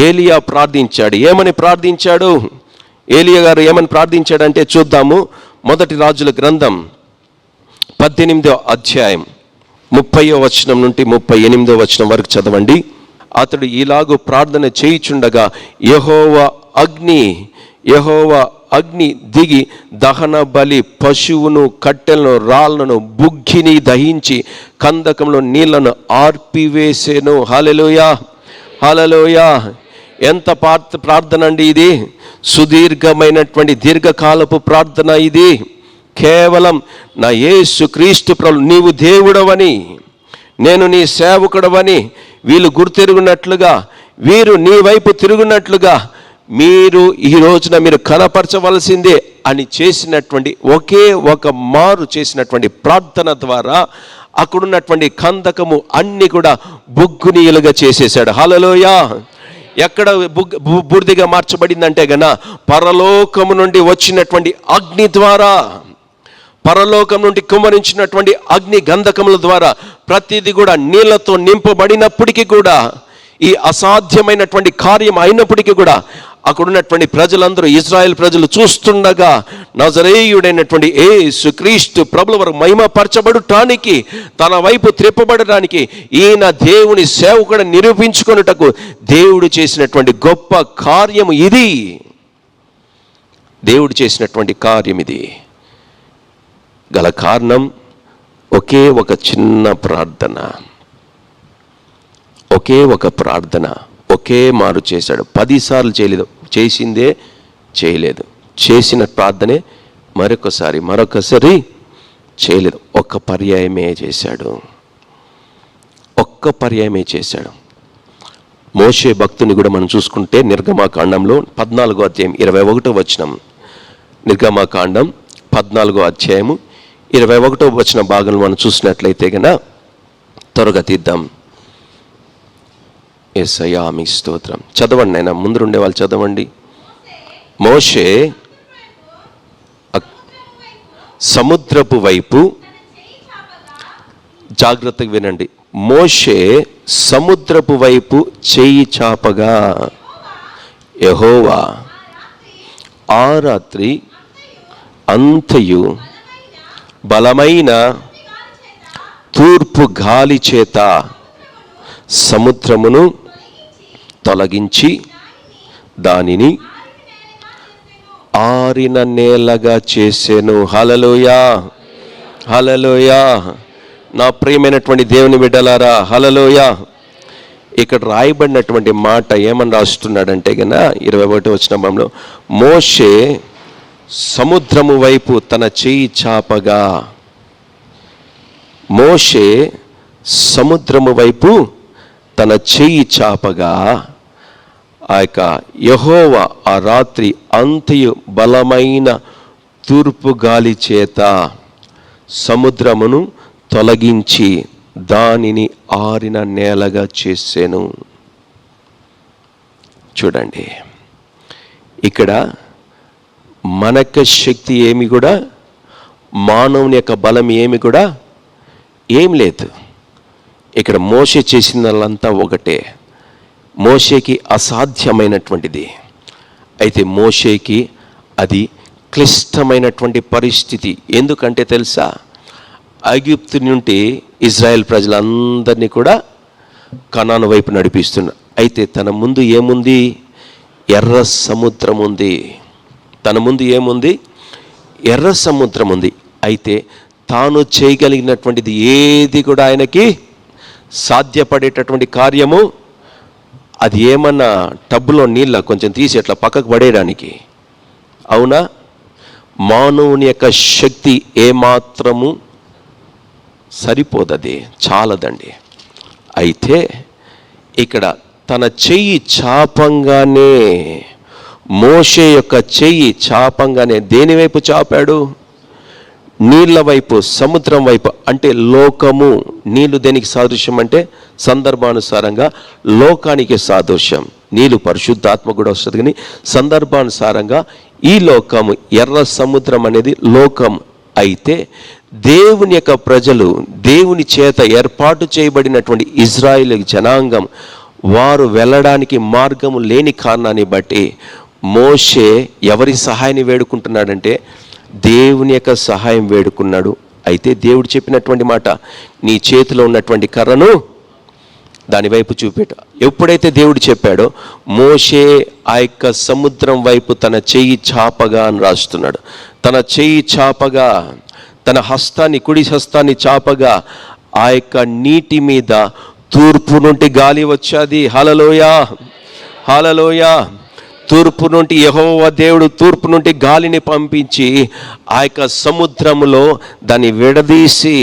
ఏలియా ప్రార్థించాడు. ఏమని ప్రార్థించాడు? ఏలియా గారు ఏమని ప్రార్థించాడంటే చూద్దాము. మొదటి రాజుల గ్రంథం 18వ అధ్యాయం 30వ వచనం నుండి 38వ వచనం వరకు చదవండి. అతడు ఇలాగూ ప్రార్థన చేయుచుండగా యెహోవా అగ్ని దిగి దహన బలి, పశువును, కట్టెలను, రాళ్లను, బుగ్గిని దహించి కందకంలో నీళ్లను ఆర్పివేసెను. హల్లెలూయా, హల్లెలూయా. ఎంత ప్రార్థన అండి ఇది! సుదీర్ఘమైనటువంటి దీర్ఘకాలపు ప్రార్థన ఇది. కేవలం నా యేసు క్రీస్తు ప్రభు, నీవు దేవుడవని, నేను నీ సేవకుడవని వీళ్ళు గుర్తెరుగునట్లుగా, వీరు నీ వైపు తిరుగునట్లుగా మీరు ఈ రోజున మీరు కనపరచవలసిందే అని చేసినటువంటి ఒకే ఒక మారు చేసినటువంటి ప్రార్థన ద్వారా అక్కడున్నటువంటి కందకము అన్ని కూడా బుగ్గునీయులుగా చేసేసాడు. హల్లెలూయా. ఎక్కడ బూడిదగా మార్చబడిందంటే గన పరలోకము నుండి వచ్చినటువంటి అగ్ని ద్వారా, పరలోకం నుండి కుమ్మరించినటువంటి అగ్ని గంధకముల ద్వారా ప్రతిదీ కూడా నీళ్లతో నింపబడినప్పటికీ కూడా, ఈ అసాధ్యమైనటువంటి కార్యం అయినప్పటికీ కూడా అక్కడున్నటువంటి ప్రజలందరూ, ఇజ్రాయెల్ ప్రజలు చూస్తుండగా నజరేయుడైనటువంటి యేసు క్రీస్తు ప్రభుల వరకు మహిమపరచబడటానికి, తన వైపు త్రిప్పబడడానికి, ఈయన దేవుని సేవకుడు నిరూపించుకొనుటకు దేవుడు చేసినటువంటి గొప్ప కార్యము ఇది. దేవుడు చేసినటువంటి కార్యం ఇది. గల కారణం ఒకే ఒక చిన్న ప్రార్థన, ఒకే ఒక ప్రార్థన, ఒకే మారు చేశాడు. 10 సార్లు చేయలేదు, చేసిందే చేయలేదు. చేసిన ప్రార్థనే మరొకసారి చేయలేదు. ఒక్క పర్యాయమే చేశాడు, ఒక్క పర్యాయమే చేశాడు. మోషే భక్తుని కూడా మనం చూసుకుంటే నిర్గమాకాండంలో 14వ అధ్యాయం 21వ వచనం, నిర్గమాకాండం 14వ అధ్యాయము 21వ వచన భాగంలో మనం చూసినట్లయితే కనుక త్వరగా తీద్దాం. యేసయ్యా మీ స్తోత్రం. చదవండి నాయన, ముందు ఉండే వాళ్ళు చదవండి. మోషే సముద్రపు వైపు, జాగ్రత్తగా వినండి, మోషే సముద్రపు వైపు చేయి చాపగా యెహోవా ఆ రాత్రి అంతయు బలమైన తూర్పు గాలి చేత సముద్రమును తొలగించి దానిని ఆరిన నేలగా చేసెను. హల్లెలూయా, హల్లెలూయా. నా ప్రియమైనటువంటి దేవుని బిడ్డలారా, హల్లెలూయా. ఇక్కడ రాయబడినటువంటి మాట ఏమని రాస్తున్నాడంటే గన 21వ వచనంలో, మోషే సముద్రము వైపు తన చేయి చాపగా, మోషే సముద్రము వైపు తన చేయి చాపగా ఆ యొక్క యెహోవా ఆ రాత్రి అంతయు బలమైన తూర్పు గాలి చేత సముద్రమును తొలగించి దానిని ఆరిన నేలగా చేసెను. చూడండి, ఇక్కడ మనక శక్తి ఏమి కూడా, మానవుని యొక్క బలం ఏమి కూడా ఏం లేదు. ఇక్కడ మోషే చేసిందంతా ఒకటే, మోషేకి అసాధ్యమైనటువంటిది. అయితే మోషేకి అది క్లిష్టమైనటువంటి పరిస్థితి. ఎందుకంటే తెలుసా, ఐగుప్తు నుండి ఇజ్రాయెల్ ప్రజలందరినీ కూడా కనాను వైపు నడిపిస్తున్నారు. అయితే తన ముందు ఏముంది? ఎర్ర సముద్రం ఉంది. తన ముందు ఏముంది? ఎర్ర సముద్రం ఉంది. అయితే తాను చేయగలిగినటువంటిది ఏది కూడా ఆయనకి సాధ్యపడేటటువంటి కార్యము అది ఏమన్నా టబ్బులో నీళ్ళ కొంచెం తీసి అట్లా పక్కకు పడేయడానికి అవునా? మానవుని యొక్క శక్తి ఏమాత్రము సరిపోదది, చాలదండి. అయితే ఇక్కడ తన చెయ్యి చాపంగానే, మోషే యొక్క చెయ్యి చాపంగానే దేని వైపు చాపాడు? నీళ్ళ వైపు, సముద్రం వైపు. అంటే లోకము, నీళ్ళు దేనికి సాదృశ్యం అంటే సందర్భానుసారంగా లోకానికి సాదృశ్యం. నీళ్ళు పరిశుద్ధాత్మ కూడా వస్తుంది, కానీ సందర్భానుసారంగా ఈ లోకము, ఎర్ర సముద్రం అనేది లోకం. అయితే దేవుని యొక్క ప్రజలు, దేవుని చేత ఏర్పాటు చేయబడినటువంటి ఇజ్రాయేల్ జనాంగం, వారు వెళ్ళడానికి మార్గము లేని కారణాన్ని బట్టి మోషే ఎవరి సహాయాన్ని వేడుకుంటున్నాడంటే దేవుని యొక్క సహాయం వేడుకున్నాడు. అయితే దేవుడు చెప్పినటువంటి మాట, నీ చేతిలో ఉన్నటువంటి కర్రను దాని వైపు చూపెట్టు. ఎప్పుడైతే దేవుడు చెప్పాడో మోషే ఆ యొక్క సముద్రం వైపు తన చెయ్యి చాపగా అని రాస్తున్నాడు. తన చెయ్యి చాపగా, తన హస్తాన్ని, కుడి హస్తాన్ని చాపగా ఆ యొక్క నీటి మీద తూర్పు నుండి గాలి వచ్చాది. హల్లెలూయా, హల్లెలూయా. తూర్పు నుండి యెహోవా దేవుడు తూర్పు నుండి గాలిని పంపించి ఆ యొక్క సముద్రములో దాన్ని విడదీసి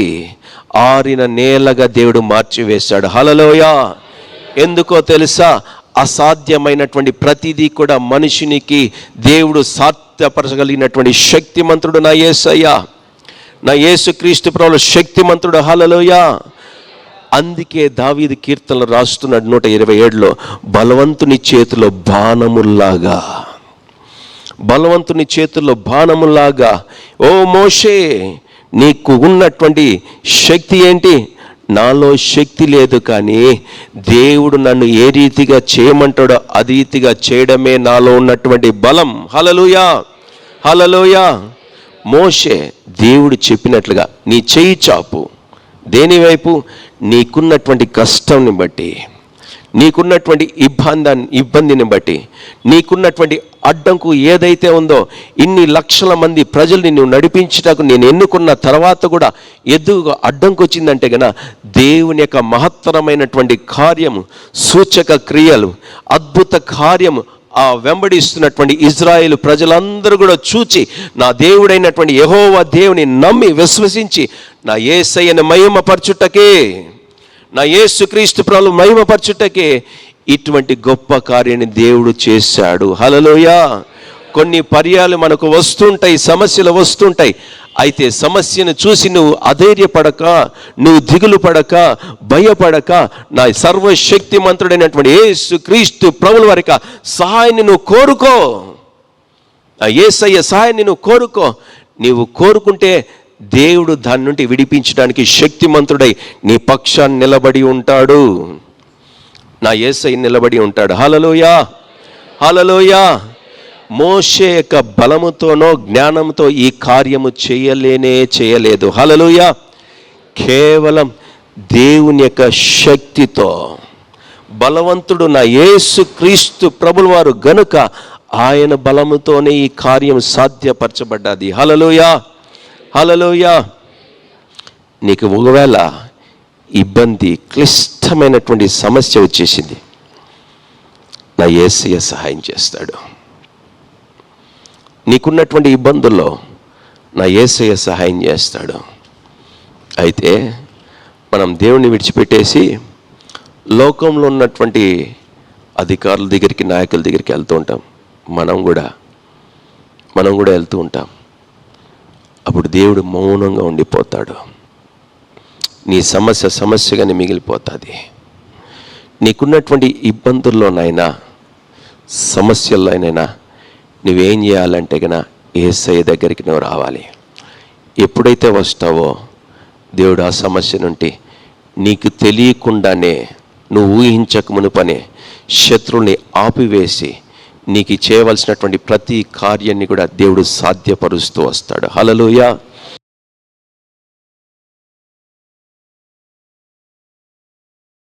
ఆరిన నేలగా దేవుడు మార్చివేశాడు. హల్లెలూయా. ఎందుకో తెలుసా? అసాధ్యమైనటువంటి ప్రతిదీ కూడా మనుషునికి దేవుడు సాధ్యపరచగలిగినటువంటి శక్తిమంతుడు నా యేసయ్య, నా యేసుక్రీస్తు ప్రభువు శక్తిమంతుడు. హల్లెలూయా. అందుకే దావీదు కీర్తనలు రాస్తున్నాడు 127లో, బలవంతుని చేతిలో బాణముల్లాగా, బలవంతుని చేతుల్లో బాణములాగా. ఓ మోషే, నీకు ఉన్నటువంటి శక్తి ఏంటి? నాలో శక్తి లేదు, కానీ దేవుడు నన్ను ఏ రీతిగా చేయమంటాడో ఆ రీతిగా చేయడమే నాలో ఉన్నటువంటి బలం. హల్లెలూయా, హల్లెలూయా. మోషే, దేవుడు చెప్పినట్లుగా నీ చెయ్యి చాపు. దేని వైపు? నీకున్నటువంటి కష్టాన్ని బట్టి, నీకున్నటువంటి ఇబ్బందిని బట్టి, నీకున్నటువంటి అడ్డంకు ఏదైతే ఉందో, ఇన్ని లక్షల మంది ప్రజల్ని నువ్వు నడిపించటకు నేను ఎన్నుకున్న తర్వాత కూడా ఎదుగుగా అడ్డంకు వచ్చిందంటే గన దేవుని యొక్క మహత్తరమైనటువంటి కార్యము, సూచక క్రియలు, అద్భుత కార్యము ఆ వెంబడిస్తున్నటువంటి ఇజ్రాయేలు ప్రజలందరూ కూడా చూచి నా దేవుడైనటువంటి యెహోవా దేవుని నమ్మి విశ్వసించి నా యేసయ్యను మహిమపరచుటకే, నా యేసుక్రీస్తు ప్రభువును మహిమపరచుటకే ఇటువంటి గొప్ప కార్యాన్ని దేవుడు చేశాడు. హల్లెలూయా. కొన్ని పర్యాలు మనకు వస్తుంటాయి, సమస్యలు వస్తుంటాయి. అయితే సమస్యను చూసి నువ్వు అధైర్యపడక, నువ్వు దిగులు పడక, భయపడక, నా సర్వశక్తిమంతుడైనటువంటి యేసుక్రీస్తు ప్రభువు వారికి సహాయాన్ని నువ్వు కోరుకో. ఆ యేసయ్య సహాయాన్ని నువ్వు కోరుకో. నీవు కోరుకుంటే దేవుడు దాని నుండి విడిపించడానికి శక్తిమంతుడై నీ పక్షాన్ని నిలబడి ఉంటాడు. నా యేసయ్య నిలబడి ఉంటాడు. హల్లెలూయా, హల్లెలూయా. మోషే యొక్క బలముతోనో జ్ఞానంతో ఈ కార్యము చేయలేదు. హల్లెలూయా. కేవలం దేవుని యొక్క శక్తితో, బలవంతుడు నా యేసుక్రీస్తు ప్రభువు వారు గనుక ఆయన బలముతోనే ఈ కార్యం సాధ్యపరచబడ్డది. హల్లెలూయా, హల్లెలూయా. నీకు ఒకవేళ ఇబ్బంది, క్లిష్టమైనటువంటి సమస్య వచ్చేసింది, నా యేసయ్య సహాయం చేస్తాడు. నీకున్నటువంటి ఇబ్బందుల్లో నా యేసయ్య సహాయం చేస్తాడు. అయితే మనం దేవుణ్ణి విడిచిపెట్టేసి లోకంలో ఉన్నటువంటి అధికారుల దగ్గరికి, నాయకుల దగ్గరికి వెళ్తూ ఉంటాం. మనం కూడా వెళ్తూ ఉంటాం. అప్పుడు దేవుడు మౌనంగా ఉండిపోతాడు. నీ సమస్యగానే మిగిలిపోతుంది. నీకున్నటువంటి ఇబ్బందుల్లోనైనా, సమస్యల్లోనైనా నువ్వేం చేయాలంటే కన్నా యేసయ్య దగ్గరికి నువ్వు రావాలి. ఎప్పుడైతే వస్తావో దేవుడు ఆ సమస్య నుండి నీకు తెలియకుండానే, నువ్వు ఊహించక మునుపనే శత్రువుని ఆపివేసి నీకు చేయవలసినటువంటి ప్రతి కార్యాన్ని కూడా దేవుడు సాధ్యపరుస్తూ వస్తాడు. హల్లెలూయా.